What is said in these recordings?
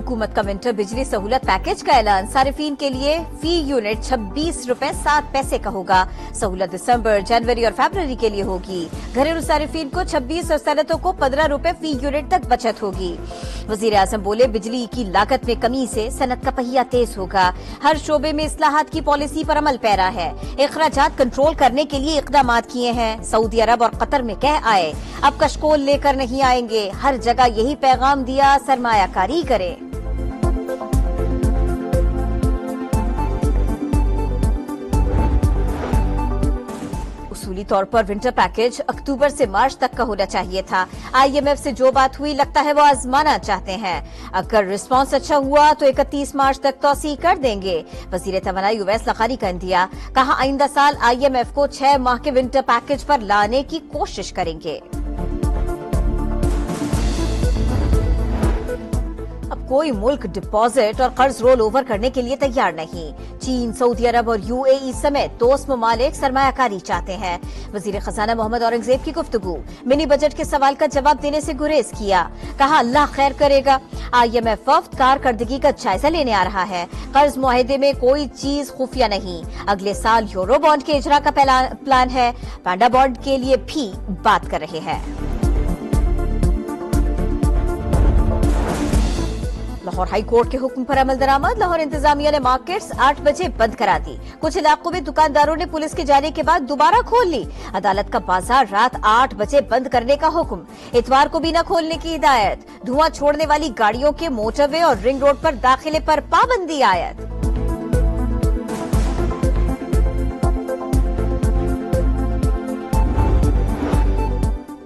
हुकूमत का विंटर बिजली सहूलत पैकेज का ऐलान। सारिफीन के लिए फी यूनिट 26 रुपए 7 पैसे का होगा। सहूलत दिसंबर, जनवरी और फरवरी के लिए होगी। घरेलू सारिफीन को 26 और सनतों को 15 रुपए फी यूनिट तक बचत होगी। वजीर आजम बोले, बिजली की लागत में कमी से सनत का पहिया तेज होगा। हर शोबे में इस्लाहात की पॉलिसी पर अमल पैरा है। अखराजात कंट्रोल करने के लिए इकदाम किए हैं। सऊदी अरब और कतर में कह आए, अब कशकोल लेकर नहीं आएंगे। हर जगह यही पैगाम दिया, सरमायाकारी करें। उसूली तौर पर विंटर पैकेज अक्टूबर से मार्च तक का होना चाहिए था। IMF से जो बात हुई, लगता है वो आजमाना चाहते हैं। अगर रिस्पांस अच्छा हुआ तो 31 मार्च तक तौसी कर देंगे। वजीर तवानाई उवैस लखारी का इंदिया, कहा आइंदा साल IMF को 6 माह के विंटर पैकेज पर लाने की कोशिश करेंगे। अब कोई मुल्क डिपॉजिट और कर्ज रोल ओवर करने के लिए तैयार नहीं। चीन, सऊदी अरब और UAE समेत दोस्त ममालिक सरमायाकारी चाहते हैं। वजीर खजाना मोहम्मद औरंगजेब की गुफ्तगू, मिनी बजट के सवाल का जवाब देने से गुरेज किया। कहा अल्लाह खैर करेगा। IMF वफ्द कारकर्दगी का जायजा लेने आ रहा है। कर्ज मुआहदे में कोई चीज खुफिया नहीं। अगले साल यूरो बॉन्ड के इजरा का प्लान है। पांडा बॉन्ड के लिए भी बात कर रहे हैं। लाहौर हाई कोर्ट के हुक्म पर अमल दरामद। लाहौर इंतजामिया ने मार्केट्स 8 बजे बंद करा दी। कुछ इलाकों में दुकानदारों ने पुलिस के जाने के बाद दोबारा खोल ली। अदालत का बाजार रात 8 बजे बंद करने का हुक्म। इतवार को भी न खोलने की हिदायत। धुआं छोड़ने वाली गाड़ियों के मोटरवे और रिंग रोड पर दाखिले पर पाबंदी आयत।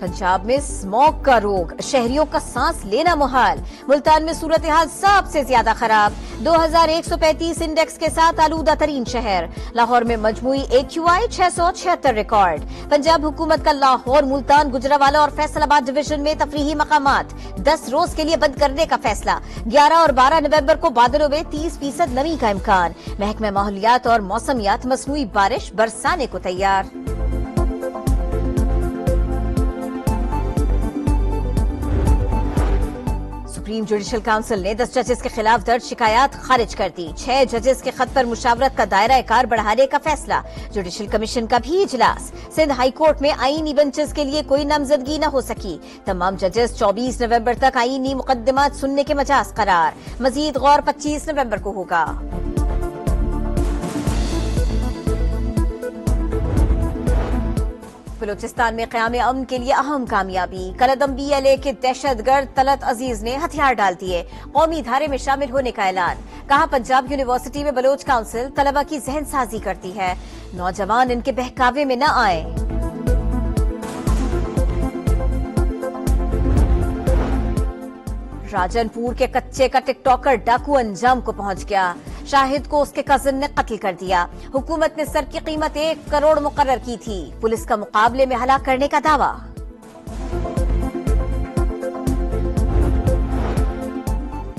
पंजाब में स्मॉग का रोग, शहरियों का सांस लेना मुहाल। मुल्तान में सूरत हाल सबसे ज्यादा खराब। 2135 इंडेक्स के साथ आलूदा तरीन शहर। लाहौर में मजमुई AQI 676 रिकॉर्ड। पंजाब हुकूमत का लाहौर, मुल्तान, गुजरावाला और फैसलाबाद डिवीजन में तफरीही मकामात 10 रोज के लिए बंद करने का फैसला। 11 और 12 नवंबर को बादलों में 30% नमी का इम्कान। महकमा माहौलियात और मौसमियात मसनूई बारिश बरसाने को तैयार। सुप्रीम जुडिशल काउंसिल ने 10 जजेस के खिलाफ दर्ज शिकायत खारिज कर दी। 6 जजेस के खत पर मुशावरत का दायरा कार बढ़ाने का फैसला। जुडिशल कमीशन का भी इजलास। सिंध हाई कोर्ट में आईनी बेंचेस के लिए कोई नामजदगी न हो सकी। तमाम जजेस 24 नवंबर तक आईनी मुकदमात सुनने के मजाज करार। मजीद गौर 25 नवंबर को होगा। बलूचिस्तान में क़याम अमन के लिए अहम कामयाबी। कलदम BLA के दहशतगर्द तलत अजीज ने हथियार डाल दिए। कौमी धारे में शामिल होने का ऐलान। कहा पंजाब यूनिवर्सिटी में बलोच काउंसिल तलबा की जहन साजी करती है। नौजवान इनके बहकावे में न आए। राजनपुर के कच्चे का टिकटॉकर डाकू अंजाम को पहुंच गया। शाहिद को उसके कजिन ने कत्ल कर दिया। हुकूमत ने सर की कीमत 1 करोड़ मुकर्रर की थी। पुलिस का मुकाबले में हलाक करने का दावा।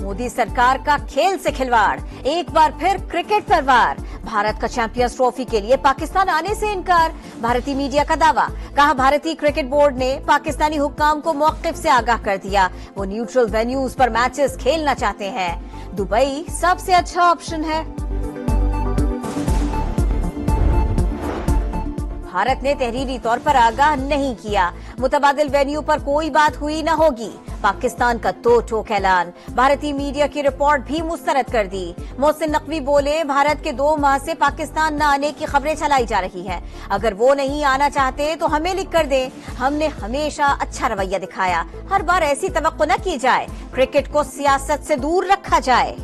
मोदी सरकार का खेल से खिलवाड़, एक बार फिर क्रिकेट पर वार। भारत का चैंपियंस ट्रॉफी के लिए पाकिस्तान आने से इनकार। भारतीय मीडिया का दावा। कहा भारतीय क्रिकेट बोर्ड ने पाकिस्तानी हुक्काम को मौक़िफ से आगाह कर दिया। वो न्यूट्रल वेन्यूज पर मैचेस खेलना चाहते हैं। दुबई सबसे अच्छा ऑप्शन है। भारत ने तहरीरी तौर पर आगाह नहीं किया। मुतबादिल वेन्यू पर कोई बात हुई न होगी। पाकिस्तान का तो ठोक ऐलान। भारतीय मीडिया की रिपोर्ट भी मुस्तरद कर दी। मोहसिन नकवी बोले, भारत के 2 माह से पाकिस्तान न आने की खबरें चलाई जा रही हैं। अगर वो नहीं आना चाहते तो हमें लिख कर दें। हमने हमेशा अच्छा रवैया दिखाया। हर बार ऐसी तवक्को न की जाए। क्रिकेट को सियासत से दूर रखा जाए।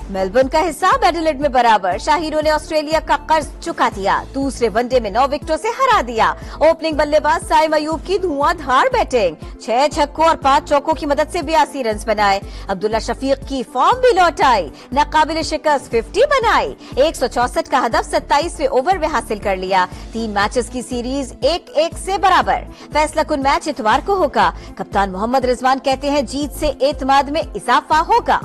मेलबर्न का हिसाब एडिलेड में बराबर। शाहीनों ने ऑस्ट्रेलिया का कर्ज चुका दिया। दूसरे वनडे में 9 विकेटों से हरा दिया। ओपनिंग बल्लेबाज साइम अयूब की धुआंधार बैटिंग। 6 छक्कों और 5 चौकों की मदद से 82 रन बनाए। अब्दुल्ला शफीक की फॉर्म भी लौट आई। नाकाबिल शिकस्त 50 बनाई। 164 का हदफ 27वें ओवर में हासिल कर लिया। 3 मैचेस की सीरीज 1-1 से बराबर। फैसला कुन मैच इतवार को होगा। कप्तान मोहम्मद रिजवान कहते हैं जीत से एतमाद में इजाफा होगा।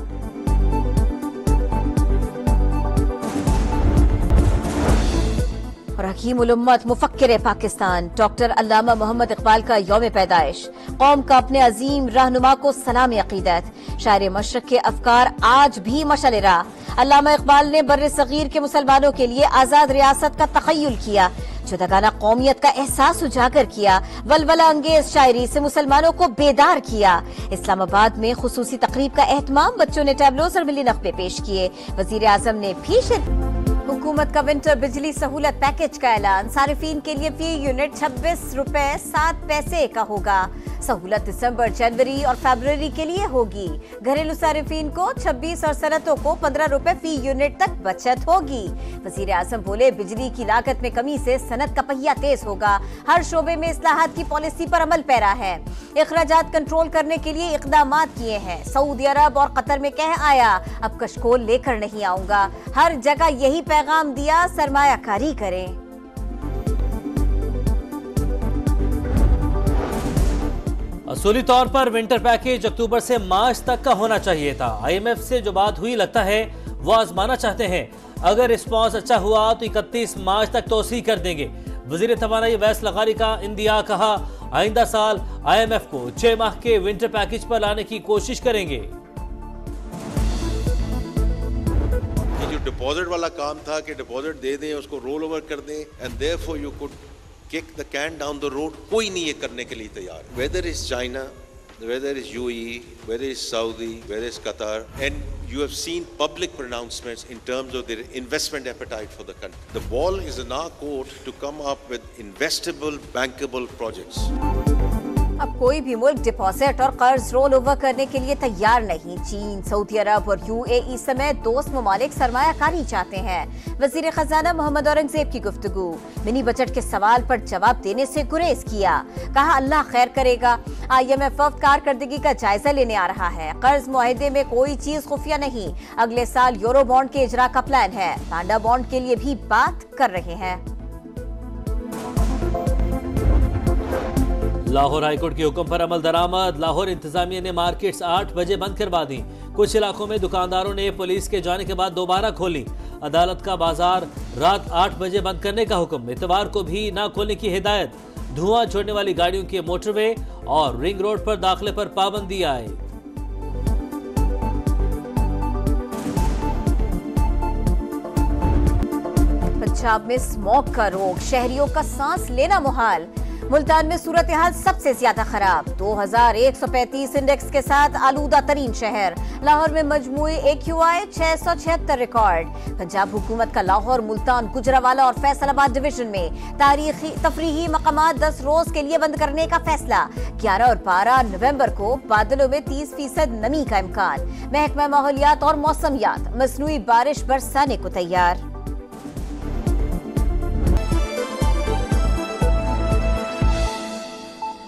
और हकीमुल उम्मत मुफक्किर पाकिस्तान डॉक्टर अल्लामा मोहम्मद इकबाल का यौम पैदाइश। कौम का अपने अजीम रहनुमा को सलाम अकीदत। शायर मशरक के अफकार आज भी मशाल राह। अल्लामा इकबाल ने बर्रे सगीर के मुसलमानों के लिए आजाद रियासत का तखय्युल किया। जुदागाना कौमियत का एहसास उजागर किया। वलवला अंगेज शायरी से मुसलमानों को बेदार किया। इस्लामाबाद में खुसूसी तकरीब का एहतमाम। बच्चों ने टैबलोज और मिली नक्बे पेश किए। वजीर आजम ने भी हुकूमत का विंटर बिजली सहूलत पैकेज का ऐलान। सारिफीन के लिए फी यूनिट 26 रुपए 7 पैसे का होगा। सहूलत दिसंबर, जनवरी और फरवरी के लिए होगी। घरेलू सारिफीन को 26 और सनतों को 15 रुपए फी यूनिट तक बचत होगी। वजीर आजम बोले, बिजली की लागत में कमी से सनत का पहिया तेज होगा। हर शोबे में इस्लाहात की पॉलिसी पर अमल पैरा है। इखराजात कंट्रोल करने के लिए इकदाम किए हैं। सऊदी अरब और कतर में कह आया, अब कशकोल लेकर नहीं आऊंगा। हर जगह यही पैगाम दिया, सरमायाकारी करें। असूली तौर पर विंटर पैकेज अक्टूबर से मार्च तक का होना चाहिए था। IMF से जो बात हुई, लगता है वो आजमाना चाहते हैं। अगर रिस्पांस अच्छा हुआ तो 31 मार्च तक तोसी कर देंगे। वजीर तवानाई वैस लगारी का इंदिया, कहा आइंदा साल IMF को 6 माह के विंटर पैकेज पर लाने की कोशिश करेंगे। जो डिपॉजिट वाला काम था कि डिपॉजिट दे दें, उसको रोल ओवर कर दें, and therefore you could kick the can down the road, कोई नहीं ये करने के लिए तैयार। Whether it's China, whether it's UAE, whether it's Saudi, whether it's Qatar, and you have seen public pronouncements in terms of their investment appetite for the country. The ball is in our court to come up with investable, bankable projects. अब कोई भी मुल्क deposit और कर्ज roll over करने के लिए तैयार नहीं। चीन, सऊदी अरब और UAE समेत दोस्त ममालिक सरमायाकारी चाहते हैं। वजीर खजाना मोहम्मद औरंगजेब की गुफ्तगू। मिनी बजट के सवाल पर जवाब देने से गुरेज किया। कहा अल्लाह खैर करेगा। IMF वफ्द कारकर्दगी का जायजा लेने आ रहा है। कर्ज मुआहदे में कोई चीज खुफिया नहीं। अगले साल यूरो बॉन्ड के इजरा का प्लान है। पांडा बॉन्ड के लिए भी बात कर रहे हैं। लाहौर हाईकोर्ट के हुक्म पर अमल दरामद। लाहौर इंतजामिया ने मार्केट्स 8 बजे बंद करवा दी। कुछ इलाकों में दुकानदारों ने पुलिस के जाने के बाद दोबारा खोली। अदालत का बाजार रात 8 बजे बंद करने का हुक्म। इतवार को भी ना खोलने की हिदायत। धुआं छोड़ने वाली गाड़ियों के मोटरवे और रिंग रोड पर दाखिले पर पाबंदी आए। पंजाब में स्मॉग का रोग, शहरियों का सांस लेना मुहाल। मुल्तान में सूरत हाल सबसे ज्यादा खराब। 2135 इंडेक्स के साथ आलूदा तरीन शहर। लाहौर में मजमूई AQI 676 रिकॉर्ड। पंजाब हुकूमत का लाहौर, मुल्तान, गुजरावाला और फैसलाबाद डिवीजन में तारीखी तफरीही मकामात 10 रोज के लिए बंद करने का फैसला। 11 और 12 नवंबर को बादलों में 30% नमी का इम्कान। महकमा माहौलियात और मौसमियात मसनूई बारिश बरसाने को तैयार।